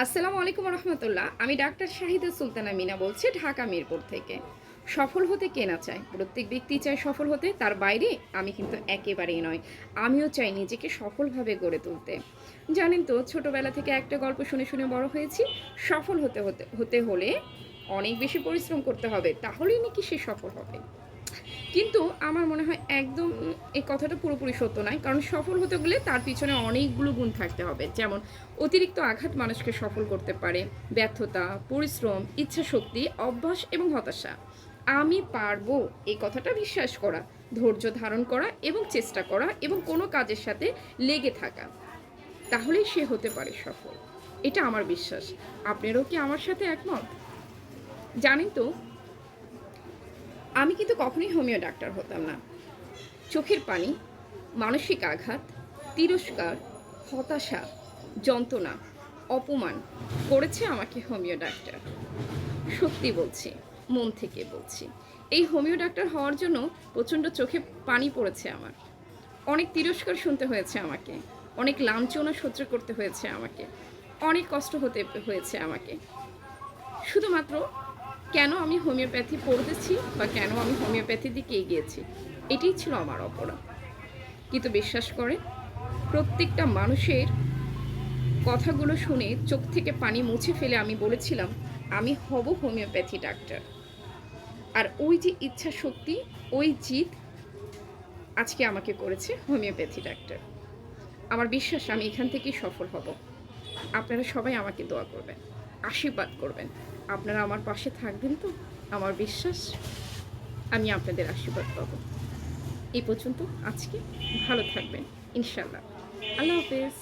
আসসালামু আলাইকুম রহমতুল্লাহ। আমি ডাক্তার শাহিদা সুলতানা মিনা বলছি ঢাকা মিরপুর থেকে। সফল হতে কে না চায়? প্রত্যেক ব্যক্তি চায় সফল হতে, তার বাইরে আমি কিন্তু একেবারেই নয়। আমিও চাই নিজেকে সফলভাবে গড়ে তুলতে। জানেন তো, ছোটবেলা থেকে একটা গল্প শুনে শুনে বড় হয়েছি, সফল হতে হতে হতে হলে অনেক বেশি পরিশ্রম করতে হবে, তাহলেই নাকি সে সফল হবে। কিন্তু আমার মনে হয় একদম এই কথাটা পুরোপুরি সত্য নয়। কারণ সফল হতে গেলে তার পিছনে অনেকগুলো গুণ থাকতে হবে। যেমন অতিরিক্ত আঘাত মানুষকে সফল করতে পারে, ব্যর্থতা, পরিশ্রম, ইচ্ছাশক্তি, অভ্যাস এবং হতাশা। আমি পারবো এই কথাটা বিশ্বাস করা, ধৈর্য ধারণ করা এবং চেষ্টা করা এবং কোনো কাজের সাথে লেগে থাকা, তাহলেই সে হতে পারে সফল। এটা আমার বিশ্বাস। আপনারও কি আমার সাথে একমত? জানেন তো, আমি কিন্তু কখনোই হোমিও ডাক্তার হতাম না। চোখের পানি, মানসিক আঘাত, তিরস্কার, হতাশা, যন্ত্রণা, অপমান করেছে আমাকে হোমিও ডাক্তার। সত্যি বলছি, মন থেকে বলছি। এই হোমিও ডাক্তার হওয়ার জন্য প্রচণ্ড চোখে পানি পড়েছে আমার। অনেক তিরস্কার শুনতে হয়েছে আমাকে, অনেক লাঞ্ছনা সহ্য করতে হয়েছে আমাকে, অনেক কষ্ট হতে হয়েছে আমাকে, শুধুমাত্র কেন আমি হোমিওপ্যাথি পড়তেছি বা কেন আমি হোমিওপ্যাথির দিকে এগিয়েছি, এটাই ছিল আমার অপরাধ। কিন্তু বিশ্বাস করে, প্রত্যেকটা মানুষের কথাগুলো শুনে চোখ থেকে পানি মুছে ফেলে আমি বলেছিলাম আমি হব হোমিওপ্যাথি ডাক্তার। আর ওই যে ইচ্ছা শক্তি, ওই জিদ আজকে আমাকে করেছে হোমিওপ্যাথি ডাক্তার। আমার বিশ্বাস আমি এখান থেকেই সফল হব। আপনারা সবাই আমাকে দোয়া করবেন, আশীর্বাদ করবেন। আপনারা আমার পাশে থাকবেন তো? আমার বিশ্বাস আমি আপনাদের আশীর্বাদ পাবো। এই পর্যন্ত আজকে। ভালো থাকবেন ইনশাল্লাহ। আল্লাহ হাফেজ।